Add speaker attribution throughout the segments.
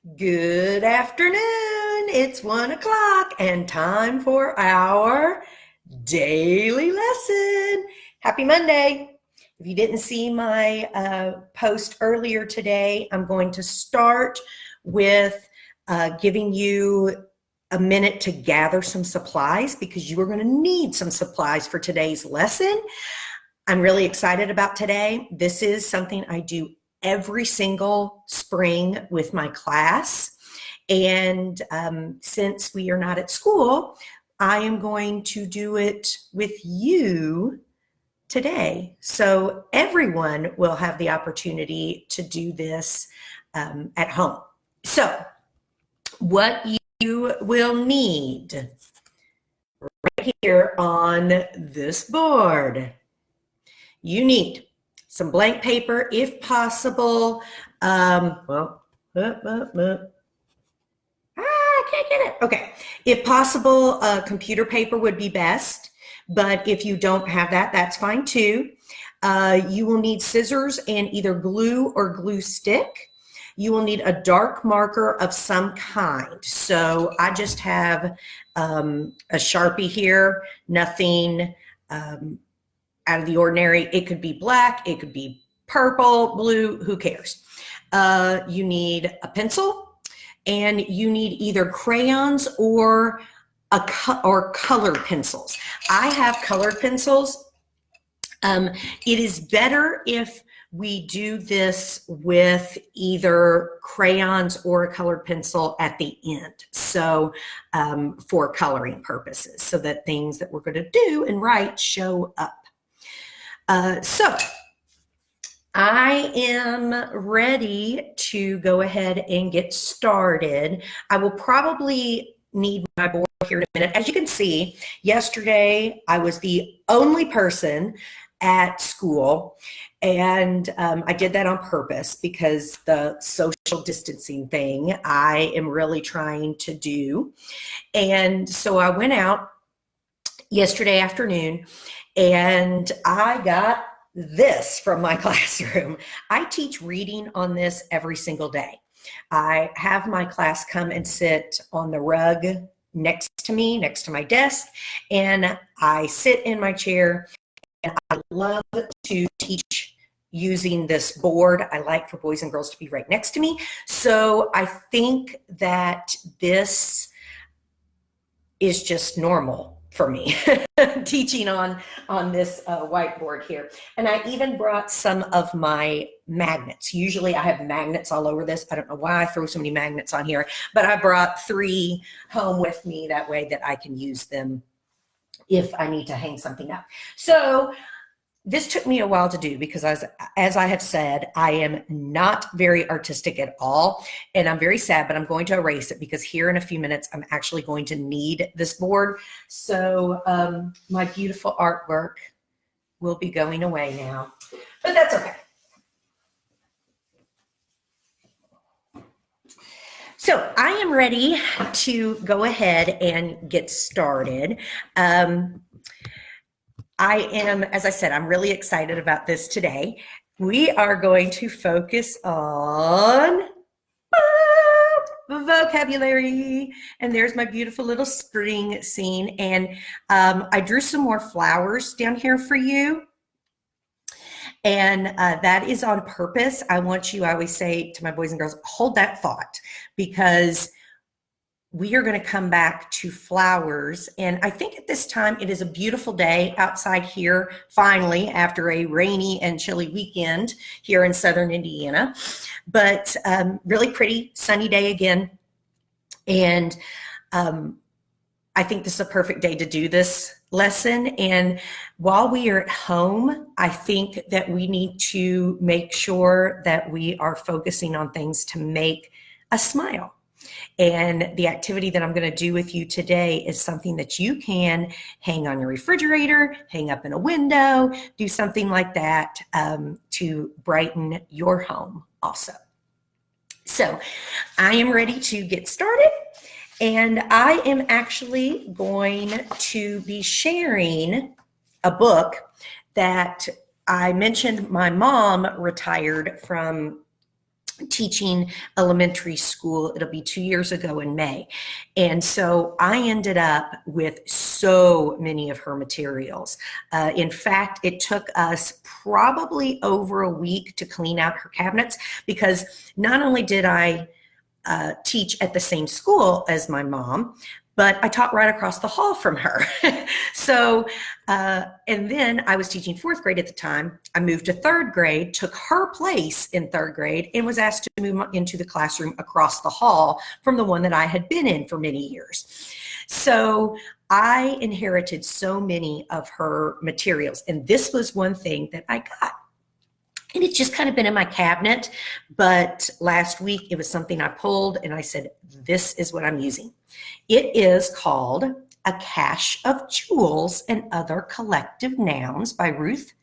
Speaker 1: Good afternoon. It's 1 o'clock and time for our daily lesson. Happy Monday. If you didn't see my post earlier today, I'm going to start with giving you a minute to gather some supplies because you are going to need some supplies for today's lesson. I'm really excited about today. This is something I do every single spring with my class. And since we are not at school, I am going to do it with you today. So everyone will have the opportunity to do this at home. So what you will need right here on this board, you need some blank paper, if possible. I can't get it. Okay. If possible, computer paper would be best. But if you don't have that, that's fine too. You will need scissors and either glue or glue stick. You will need a dark marker of some kind. So I just have a Sharpie here, nothing out of the ordinary. It could be black, it could be purple, blue, who cares? You need a pencil, and you need either crayons or colored pencils. I have colored pencils. It is better if we do this with either crayons or a colored pencil at the end. So for coloring purposes, so that things that we're going to do and write show up. So I am ready to go ahead and get started. I will probably need my board here in a minute. As you can see, yesterday I was the only person at school, and I did that on purpose because the social distancing thing I am really trying to do. And so I went out yesterday afternoon and I got this from my classroom. I teach reading on this every single day. I have my class come and sit on the rug next to me, next to my desk, and I sit in my chair, and I love to teach using this board. I like for boys and girls to be right next to me. So I think that this is just normal for me teaching on this whiteboard here. And I even brought some of my magnets. Usually I have magnets all over this. I don't know why I throw so many magnets on here, but I brought 3 home with me. That way that I can use them if I need to hang something up. So this took me a while to do because as I have said, I am not very artistic at all, and I'm very sad, but I'm going to erase it because here in a few minutes, I'm actually going to need this board. So my beautiful artwork will be going away now, but that's okay. So I am ready to go ahead and get started. I am, as I said, I'm really excited about this today. We are going to focus on vocabulary. And there's my beautiful little spring scene. And I drew some more flowers down here for you. And that is on purpose. I want you, I always say to my boys and girls, hold that thought, because we are going to come back to flowers. And I think at this time it is a beautiful day outside here, finally, after a rainy and chilly weekend here in southern Indiana. But really pretty sunny day again. And I think this is a perfect day to do this lesson. And while we are at home, I think that we need to make sure that we are focusing on things to make us smile. And the activity that I'm going to do with you today is something that you can hang on your refrigerator, hang up in a window, do something like that to brighten your home also. So I am ready to get started, and I am actually going to be sharing a book that I mentioned my mom retired from teaching elementary school. It'll be 2 years ago in May. And so I ended up with so many of her materials. In fact, it took us probably over a week to clean out her cabinets, because not only did I teach at the same school as my mom, but I taught right across the hall from her. So, and then I was teaching 4th grade at the time. I moved to 3rd grade, took her place in 3rd grade, and was asked to move into the classroom across the hall from the one that I had been in for many years. So I inherited so many of her materials, and this was one thing that I got. And it's just kind of been in my cabinet, but last week it was something I pulled and I said, this is what I'm using. It is called A Cache of Jewels and Other Collective Nouns by Ruth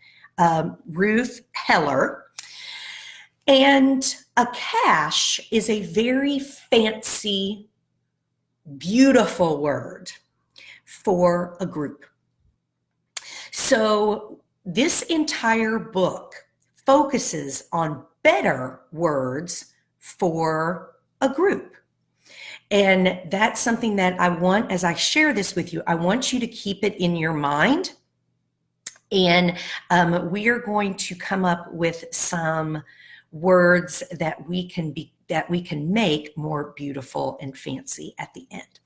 Speaker 1: Heller. And a cache is a very fancy, beautiful word for a group. So this entire book focuses on better words for a group. And that's something that I want, as I share this with you, I want you to keep it in your mind. And we are going to come up with some words that we can make more beautiful and fancy at the end.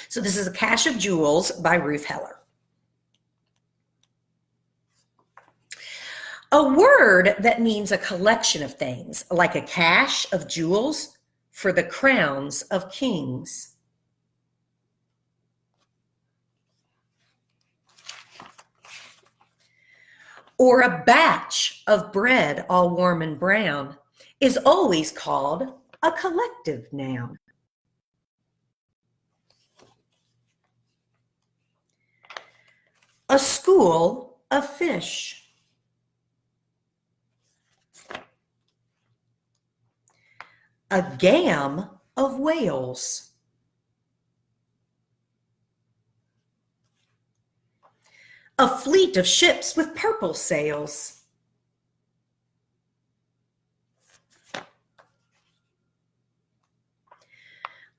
Speaker 1: So this is A Cache of Jewels by Ruth Heller. A word that means a collection of things, like a cache of jewels for the crowns of kings. Or a batch of bread all warm and brown is always called a collective noun. A school of fish. A gam of whales. A fleet of ships with purple sails.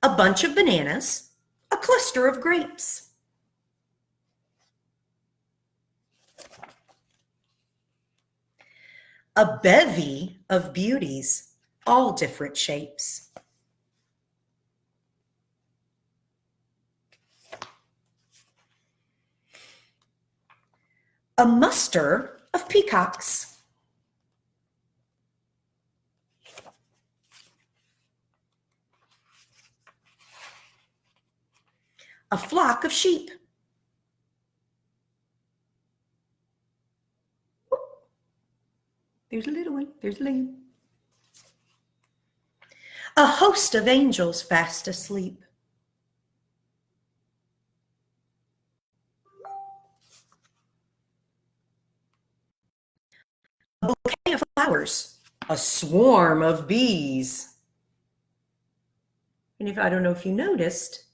Speaker 1: A bunch of bananas. A cluster of grapes. A bevy of beauties, all different shapes. A muster of peacocks. A flock of sheep. There's a little one, there's a lamb. A host of angels fast asleep. A bouquet of flowers. A swarm of bees. And I don't know if you noticed,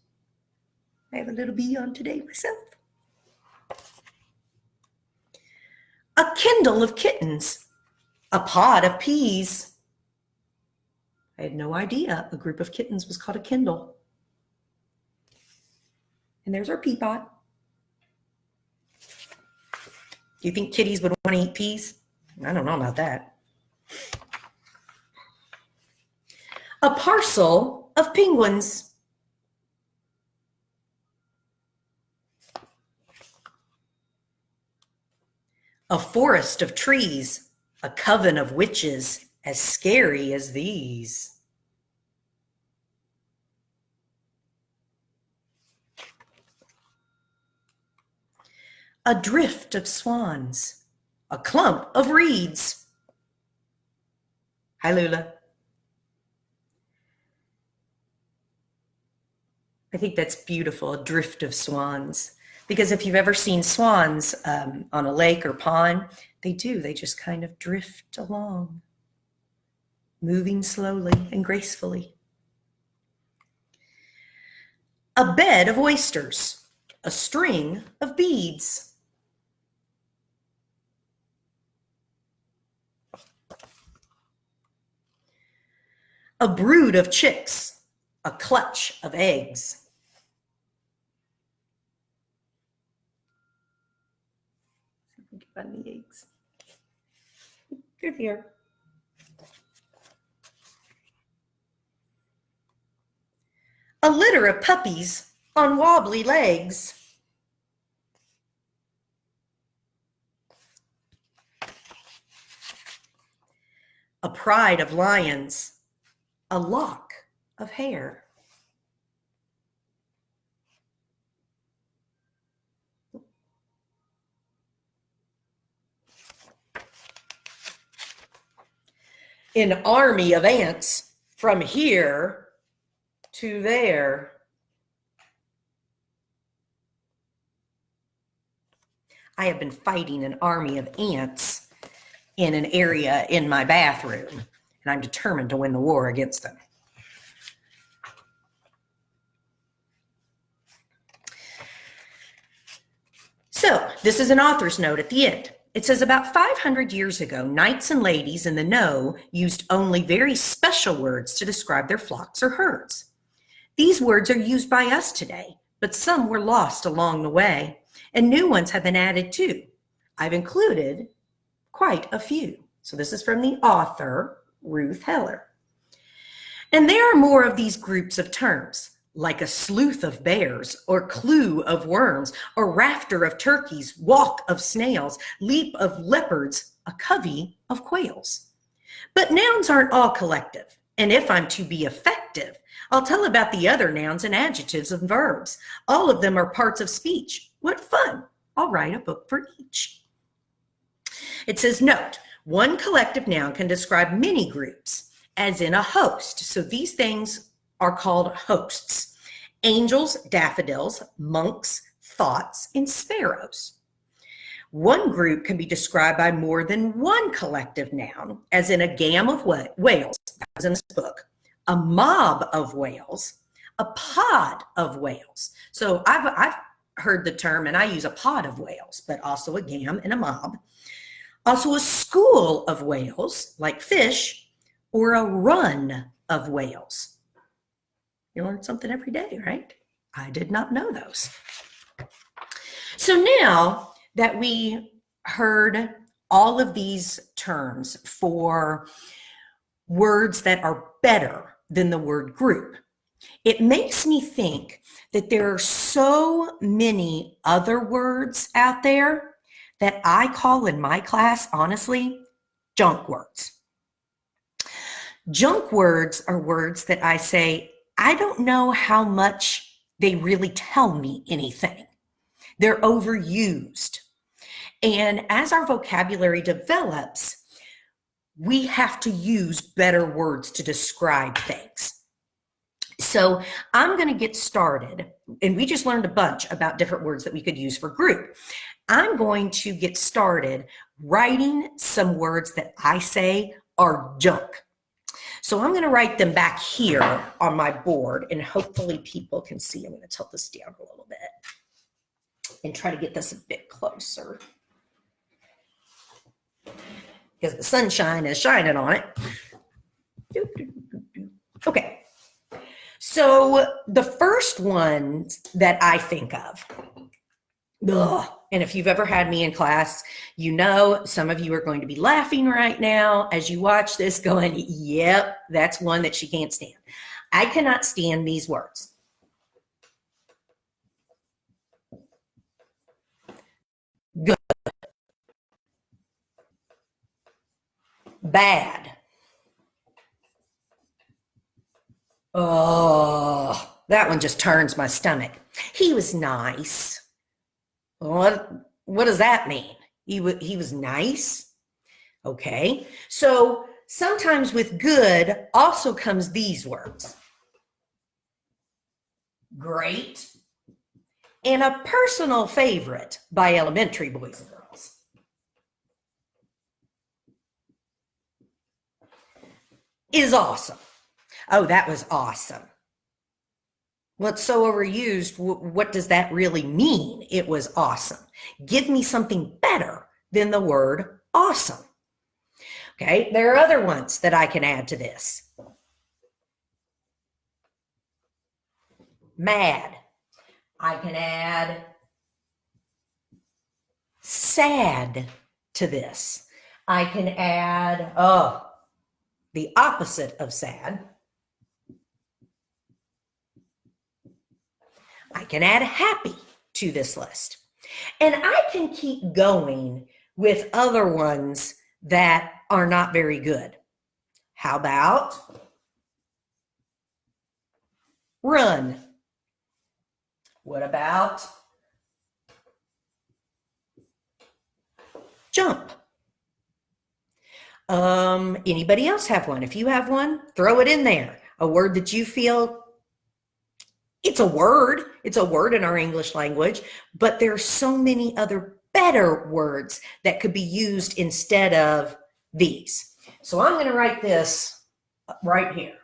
Speaker 1: I have a little bee on today myself. A kindle of kittens. A pod of peas. I had no idea a group of kittens was called a kindle. And there's our pea pod. Do you think kitties would want to eat peas? I don't know about that. A parcel of penguins. A forest of trees. A coven of witches as scary as these. A drift of swans. A clump of reeds. Hi, Lula. I think that's beautiful, a drift of swans. Because if you've ever seen swans on a lake or pond, they just kind of drift along, moving slowly and gracefully. A bed of oysters, a string of beads. a brood of chicks, a clutch of eggs. Find the eggs. They're here. A litter of puppies on wobbly legs. A pride of lions, a lock of hair. An army of ants from here to there. I have been fighting an army of ants in an area in my bathroom, and I'm determined to win the war against them. So this is an author's note at the end. It says, about 500 years ago, knights and ladies in the know used only very special words to describe their flocks or herds. These words are used by us today, but some were lost along the way, and new ones have been added too. I've included quite a few. So this is from the author, Ruth Heller. And there are more of these groups of terms, like a sleuth of bears, or clue of worms, or rafter of turkeys, walk of snails, leap of leopards, a covey of quails. But nouns aren't all collective, and if I'm to be effective, I'll tell about the other nouns and adjectives and verbs. All of them are parts of speech. What fun! I'll write a book for each. It says, note, one collective noun can describe many groups, as in a host. So these things are called hosts: angels, daffodils, monks, thoughts, and sparrows. One group can be described by more than one collective noun, as in a gam of whales, that was in this book, a mob of whales, a pod of whales. So I've heard the term, and I use a pod of whales, but also a gam and a mob. Also a school of whales, like fish, or a run of whales. You learn something every day, right? I did not know those. So now that we heard all of these terms for words that are better than the word group, it makes me think that there are so many other words out there that I call in my class, honestly, junk words. Junk words are words that I say, I don't know how much they really tell me anything. They're overused. And as our vocabulary develops, we have to use better words to describe things. So I'm going to get started, and we just learned a bunch about different words that we could use for group. I'm going to get started writing some words that I say are junk. So I'm going to write them back here on my board, and hopefully people can see. I'm going to tilt this down a little bit and try to get this a bit closer, because the sunshine is shining on it. Okay. So the first one that I think of, and if you've ever had me in class, you know some of you are going to be laughing right now as you watch this going, yep, that's one that she can't stand. I cannot stand these words. Good. Bad. Oh, that one just turns my stomach. He was nice. What does that mean? He was nice? Okay. So sometimes with good also comes these words. Great. And a personal favorite by elementary boys and girls. Is awesome. Oh, that was awesome. Well, it's so overused. What does that really mean? It was awesome. Give me something better than the word awesome. Okay, there are other ones that I can add to this. mad. I can add sad to this. I can add, the opposite of sad. I can add happy to this list. And I can keep going with other ones that are not very good. How about run? What about jump? Anybody else have one? If you have one, throw it in there. A word that you feel, it's a word. It's a word in our English language, but there are so many other better words that could be used instead of these. So I'm going to write this right here.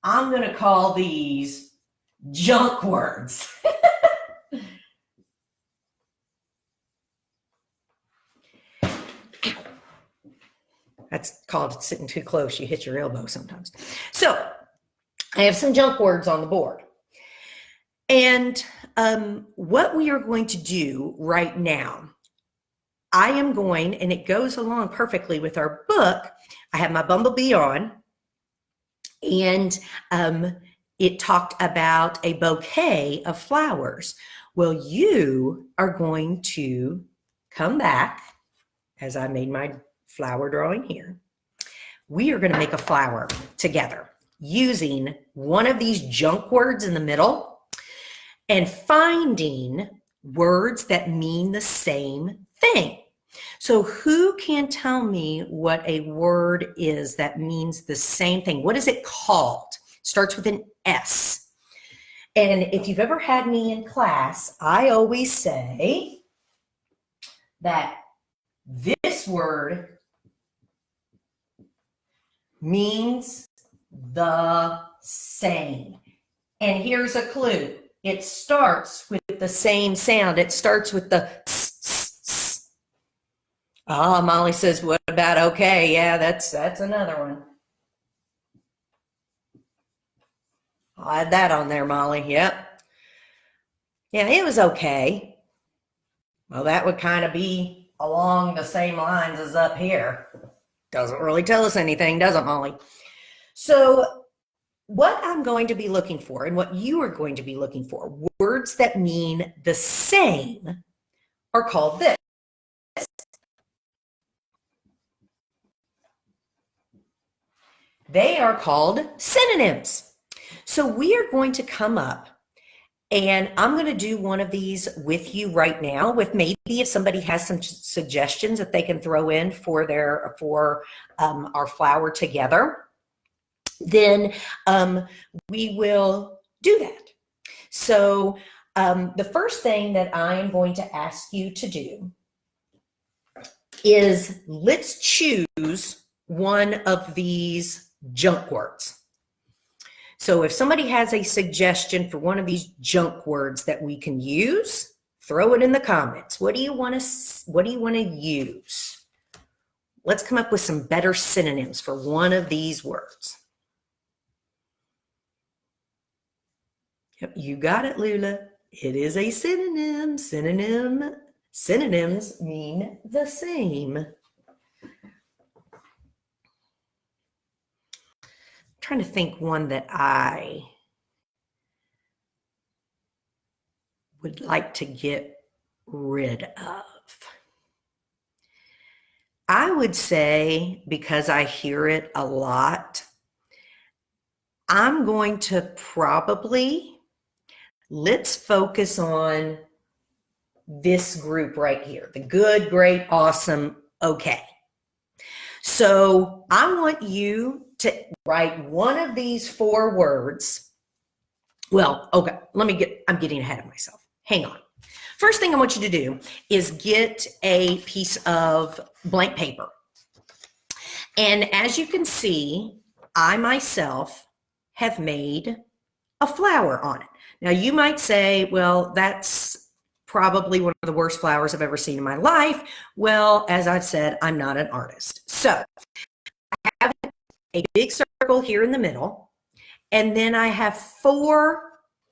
Speaker 1: I'm going to call these junk words. That's called sitting too close. You hit your elbow sometimes. So I have some junk words on the board. And what we are going to do right now, I am going, and it goes along perfectly with our book. I have my bumblebee on, and it talked about a bouquet of flowers. Well, you are going to come back, as I made my flower drawing here. We are going to make a flower together using one of these junk words in the middle and finding words that mean the same thing. So who can tell me what a word is that means the same thing? What is it called? It starts with an S. And if you've ever had me in class, I always say that this word means the same. And here's a clue. It starts with the same sound. It starts with the tss, tss, tss. Oh, Molly says, what about okay? Yeah, that's another one. I'll add that on there, Molly. Yep. Yeah, it was okay. Well, that would kind of be along the same lines as up here. Doesn't really tell us anything, does it, Molly? So what I'm going to be looking for and what you are going to be looking for, words that mean the same are called this. They are called synonyms. So we are going to come up, and I'm going to do one of these with you right now, with maybe if somebody has some suggestions that they can throw in for our flower together, then we will do that. So the first thing that I'm going to ask you to do is let's choose one of these junk words. So if somebody has a suggestion for one of these junk words that we can use, throw it in the comments. What do you want to use? Let's come up with some better synonyms for one of these words. Yep, you got it, Lula. It is a synonym. Synonyms mean the same. Trying to think one that I would like to get rid of. I would say, because I hear it a lot, I'm going to let's focus on this group right here, the good, great, awesome, okay. So I want you to write one of these 4 words. Well, okay, I'm getting ahead of myself. Hang on. First thing I want you to do is get a piece of blank paper. And as you can see, I myself have made a flower on it. Now you might say, well, that's probably one of the worst flowers I've ever seen in my life. Well, as I've said, I'm not an artist. So I have a big circle here in the middle, and then I have 4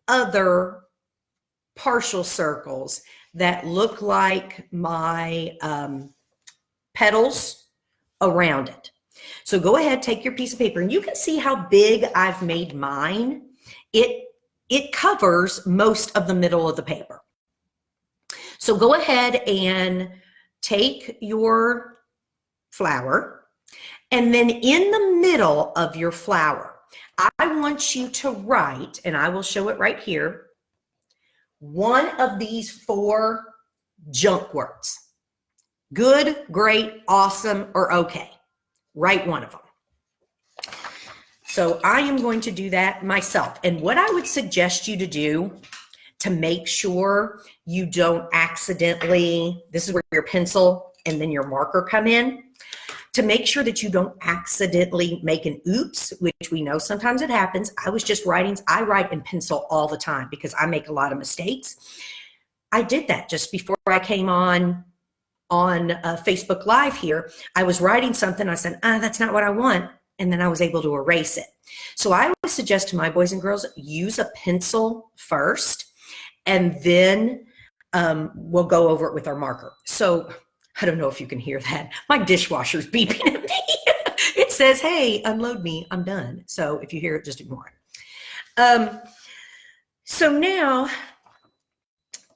Speaker 1: other partial circles that look like my petals around it. So go ahead, take your piece of paper, and you can see how big I've made mine. It covers most of the middle of the paper. So go ahead and take your flower, and then in the middle of your flower, I want you to write, and I will show it right here, one of these 4 junk words. Good, great, awesome, or okay. Write one of them. So I am going to do that myself. And what I would suggest you to do to make sure you don't accidentally, this is where your pencil and then your marker come in, to make sure that you don't accidentally make an oops, which we know sometimes it happens. I was just writing, I write in pencil all the time because I make a lot of mistakes. I did that just before I came on Facebook Live here. I was writing something, I said, that's not what I want. And then I was able to erase it. So I always suggest to my boys and girls, use a pencil first, and then we'll go over it with our marker. So I don't know if you can hear that. My dishwasher's beeping at me. It says, hey, unload me, I'm done. So if you hear it, just ignore it. So now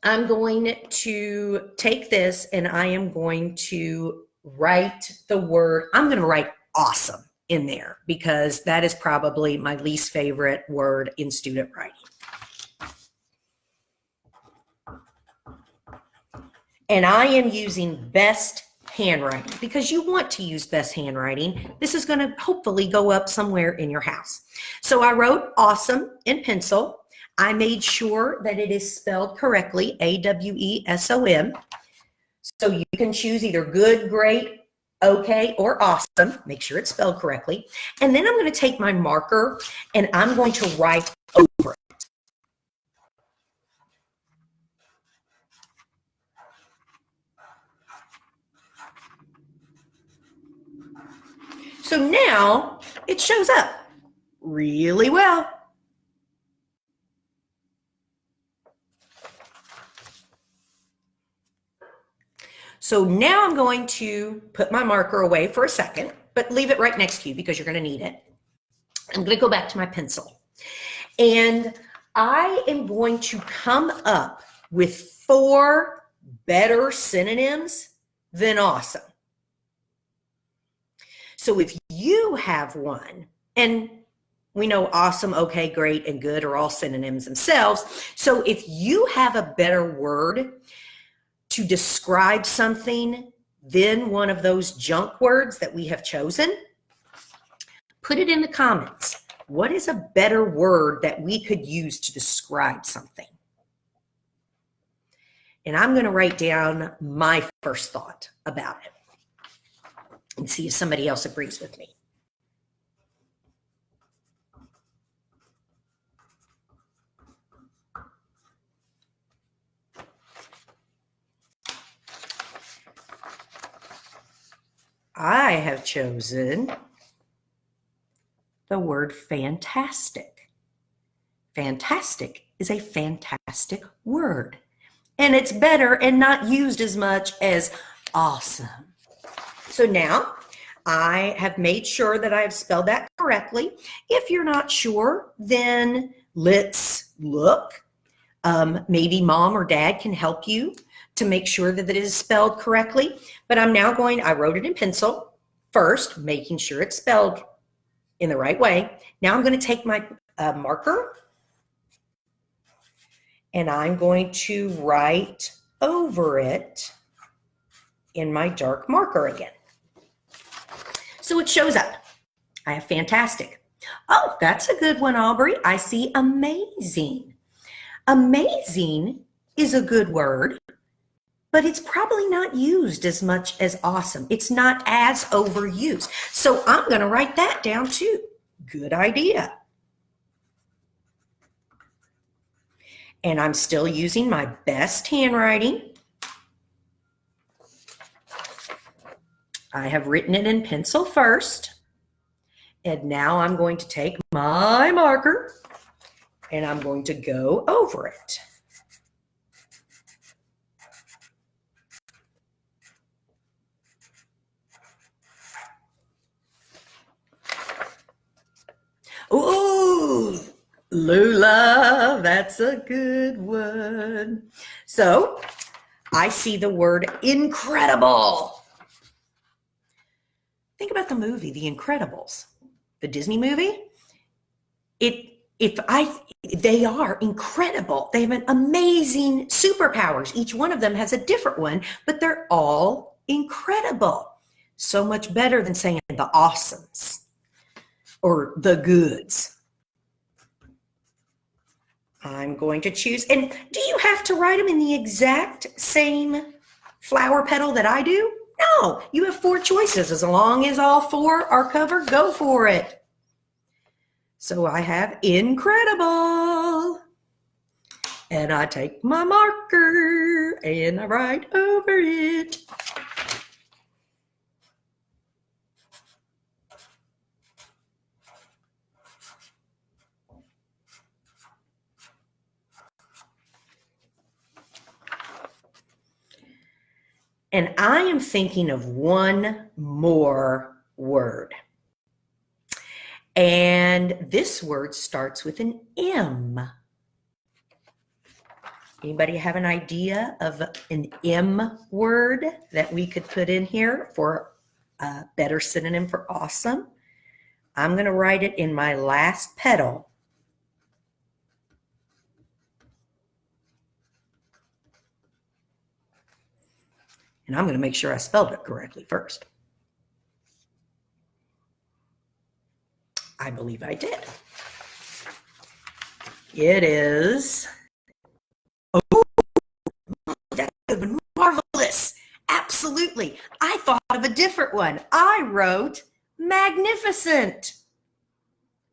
Speaker 1: I'm going to take this and I am going to write the word, I'm going to write awesome in there because that is probably my least favorite word in student writing. And I am using best handwriting because you want to use best handwriting. This is going to hopefully go up somewhere in your house. So I wrote awesome in pencil. I made sure that it is spelled correctly, A-W-E-S-O-M. So you can choose either good, great, okay, or awesome. Make sure it's spelled correctly. And then I'm going to take my marker and I'm going to write over it. So now it shows up really well. So now I'm going to put my marker away for a second, but leave it right next to you because you're going to need it. I'm going to go back to my pencil. And I am going to come up with 4 better synonyms than awesome. So if you have one, and we know awesome, okay, great, and good are all synonyms themselves. So if you have a better word to describe something than one of those junk words that we have chosen, put it in the comments. What is a better word that we could use to describe something? And I'm going to write down my first thought about it and see if somebody else agrees with me. I have chosen the word fantastic. Fantastic is a fantastic word, and it's better and not used as much as awesome. So now I have made sure that I have spelled that correctly. If you're not sure, then let's look. Maybe mom or dad can help you to make sure that it is spelled correctly. But I'm now I wrote it in pencil first, making sure it's spelled in the right way. Now I'm going to take my marker and I'm going to write over it in my dark marker again. So it shows up. I have fantastic. Oh, that's a good one, Aubrey. I see amazing. Amazing is a good word, but it's probably not used as much as awesome. It's not as overused. So I'm going to write that down too. Good idea. And I'm still using my best handwriting. I have written it in pencil first. And now I'm going to take my marker and I'm going to go over it. Ooh, Lula, that's a good one. So I see the word incredible. Think about the movie, The Incredibles, the Disney movie. They are incredible. They have an amazing superpowers. Each one of them has a different one, but they're all incredible. So much better than saying the awesomes or the goods. I'm going to choose. And do you have to write them in the exact same flower petal that I do? No, you have 4 choices. As long as all 4 are covered, go for it. So I have incredible. And I take my marker and I write over it. And I am thinking of one more word. And this word starts with an M. Anybody have an idea of an M word that we could put in here for a better synonym for awesome? I'm going to write it in my last petal. And I'm going to make sure I spelled it correctly first. I believe I did. It is, oh, that would have been marvelous. Absolutely. I thought of a different one. I wrote magnificent.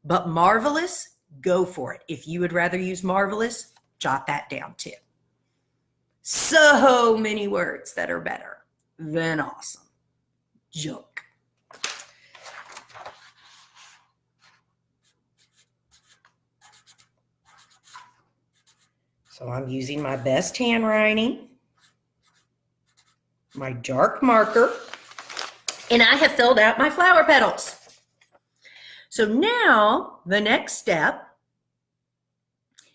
Speaker 1: But marvelous, go for it. If you would rather use marvelous, jot that down too. So many words that are better than awesome. Junk. So I'm using my best handwriting, my dark marker, and I have filled out my flower petals. So now the next step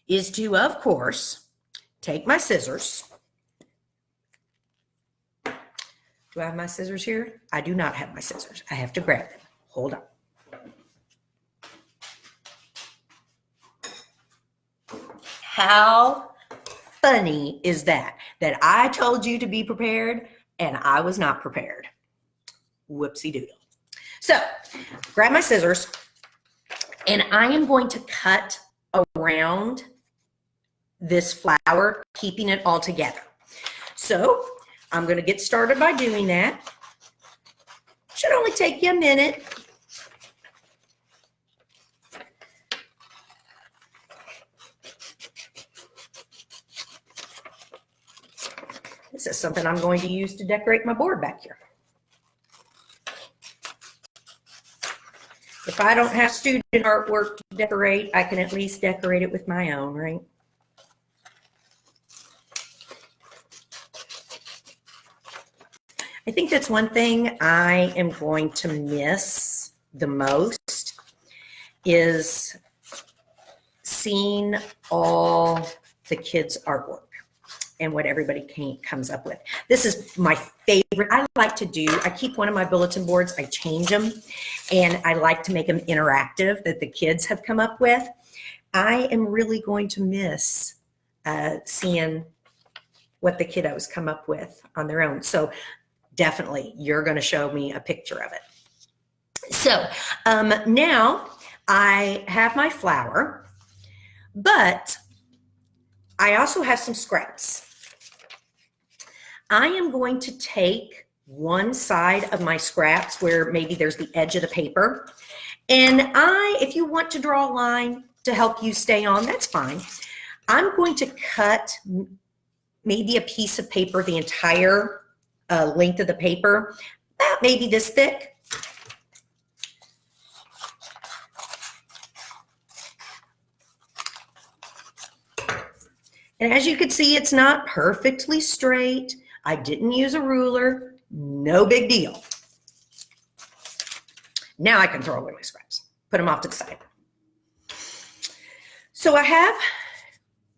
Speaker 1: is to, of course, take my scissors. Do I have my scissors here? I do not have my scissors. I have to grab them. Hold on. How funny is that? That I told you to be prepared and I was not prepared. Whoopsie doodle. So grab my scissors and I am going to cut around this flower, keeping it all together. So I'm going to get started by doing that. Should only take you a minute. This is something I'm going to use to decorate my board back here. If I don't have student artwork to decorate, I can at least decorate it with my own, right? I think that's one thing I am going to miss the most is seeing all the kids' artwork and what everybody comes up with. This is my favorite. I like to do, I keep one of my bulletin boards, I change them, and I like to make them interactive that the kids have come up with. I am really going to miss seeing what the kiddos come up with on their own. So definitely, you're going to show me a picture of it. So now I have my flower, but I also have some scraps. I am going to take one side of my scraps where maybe there's the edge of the paper. And if you want to draw a line to help you stay on, that's fine. I'm going to cut maybe a piece of paper, the entire length of the paper, about maybe this thick. And as you can see, it's not perfectly straight. I didn't use a ruler. No big deal. Now I can throw away my scraps. Put them off to the side. So I have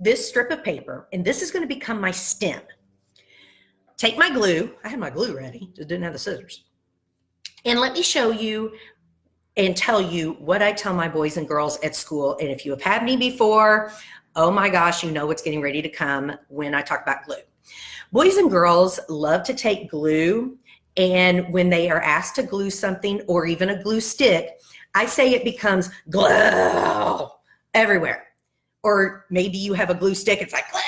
Speaker 1: this strip of paper, and this is going to become my stem. Take my glue. I had my glue ready, just didn't have the scissors. And let me show you and tell you what I tell my boys and girls at school. And if you have had me before, oh my gosh, you know what's getting ready to come when I talk about glue. Boys and girls love to take glue, and when they are asked to glue something or even a glue stick, I say it becomes glue everywhere. Or maybe you have a glue stick, it's like glue,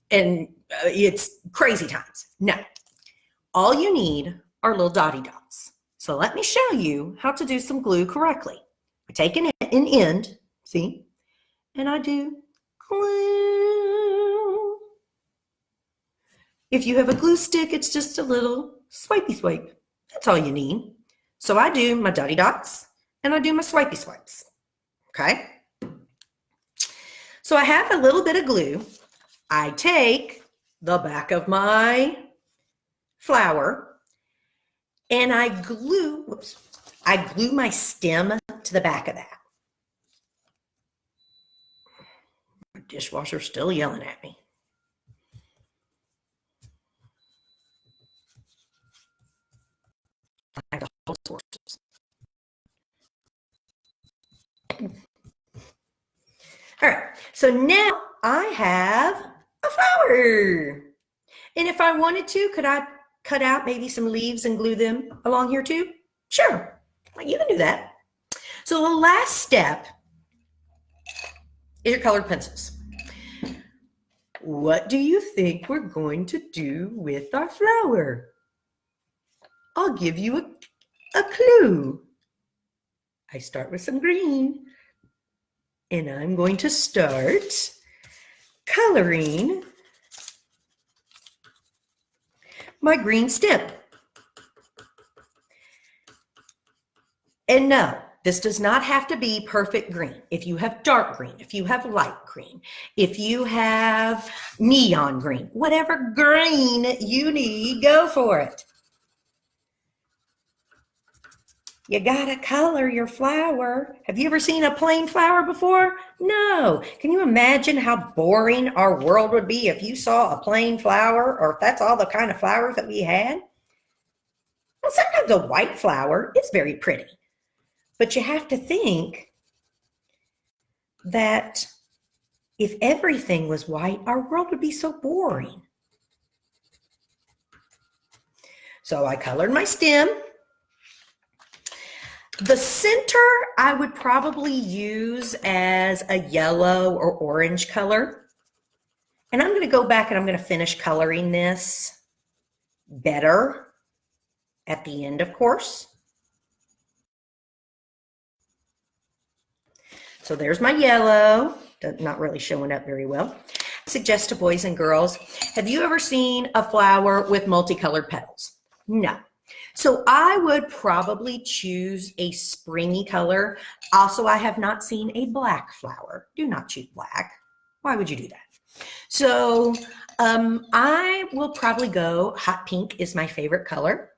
Speaker 1: and it's crazy times. No, all you need are little dotty dots. So let me show you how to do some glue correctly. I take an end, see, and I do glue. If you have a glue stick, it's just a little swipey swipe. That's all you need. So I do my dotty dots and I do my swipey swipes. Okay. So I have a little bit of glue. I take the back of my flower and I glue my stem to the back of that. My dishwasher's still yelling at me. I have to hold sources. All right, so now I have a flower. And if I wanted to, could I cut out maybe some leaves and glue them along here too? Sure, you can do that. So the last step is your colored pencils. What do you think we're going to do with our flower? I'll give you a clue. I start with some green, and I'm going to start coloring my green stem. And no, this does not have to be perfect green. If you have dark green, if you have light green, if you have neon green, whatever green you need, go for it. You gotta color your flower. Have you ever seen a plain flower before? No. Can you imagine how boring our world would be if you saw a plain flower, or if that's all the kind of flowers that we had? Well, sometimes a white flower is very pretty, but you have to think that if everything was white, our world would be so boring. So I colored my stem. The center I would probably use as a yellow or orange color. And I'm going to go back and I'm going to finish coloring this better at the end, of course. So there's my yellow, not really showing up very well. I suggest to boys and girls, have you ever seen a flower with multicolored petals? No. So I would probably choose a springy color. Also, I have not seen a black flower. Do not choose black. Why would you do that? So I will probably go hot pink is my favorite color.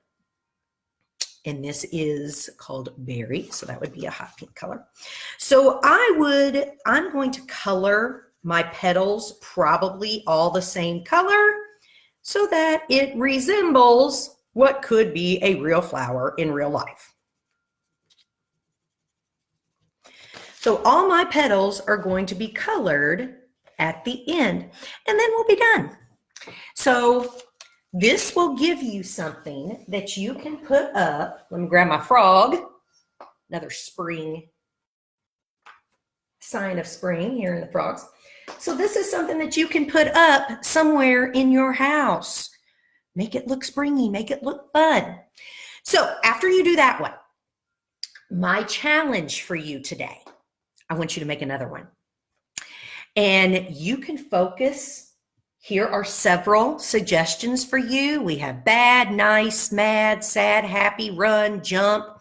Speaker 1: And this is called berry, so that would be a hot pink color. So I'm going to color my petals probably all the same color so that it resembles what could be a real flower in real life. So all my petals are going to be colored at the end, and then we'll be done. So this will give you something that you can put up. Let me grab my frog, another spring, sign of spring here in the frogs. So this is something that you can put up somewhere in your house. Make it look springy, make it look fun. So after you do that one, my challenge for you today, I want you to make another one. And you can focus. Here are several suggestions for you. We have bad, nice, mad, sad, happy, run, jump.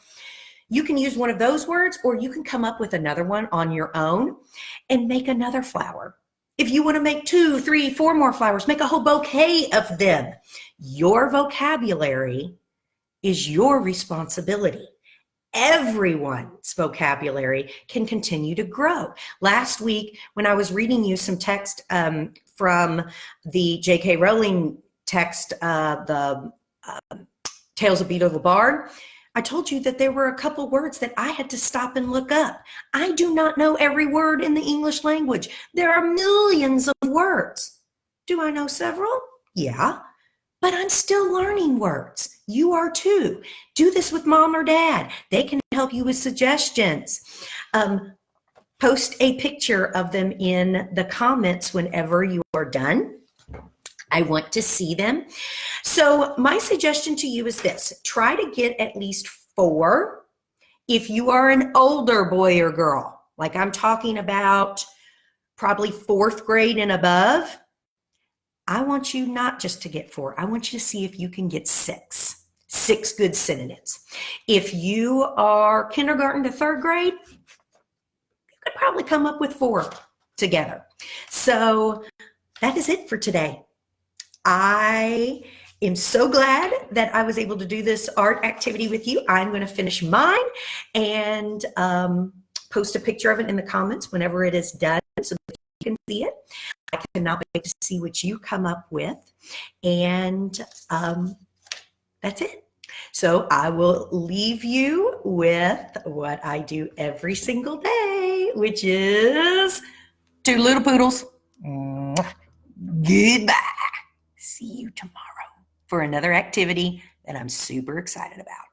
Speaker 1: You can use one of those words, or you can come up with another one on your own and make another flower. If you want to make 2, 3, 4 more flowers, make a whole bouquet of them. Your vocabulary is your responsibility. Everyone's vocabulary can continue to grow. Last week, when I was reading you some text from the J.K. Rowling text, the Tales of Beedle the Bard, I told you that there were a couple words that I had to stop and look up. I do not know every word in the English language. There are millions of words. Do I know several? Yeah, but I'm still learning words. You are too. Do this with mom or dad. They can help you with suggestions. Post a picture of them in the comments whenever you are done. I want to see them. So my suggestion to you is this. Try to get at least 4. If you are an older boy or girl, like I'm talking about probably 4th grade and above, I want you not just to get 4. I want you to see if you can get 6. 6 good synonyms. If you are kindergarten to 3rd grade, you could probably come up with 4 together. So that is it for today. I am so glad that I was able to do this art activity with you. I'm going to finish mine and post a picture of it in the comments whenever it is done so that you can see it. I cannot wait to see what you come up with. And that's it. So I will leave you with what I do every single day, which is 2 little poodles. Goodbye. See you tomorrow for another activity that I'm super excited about.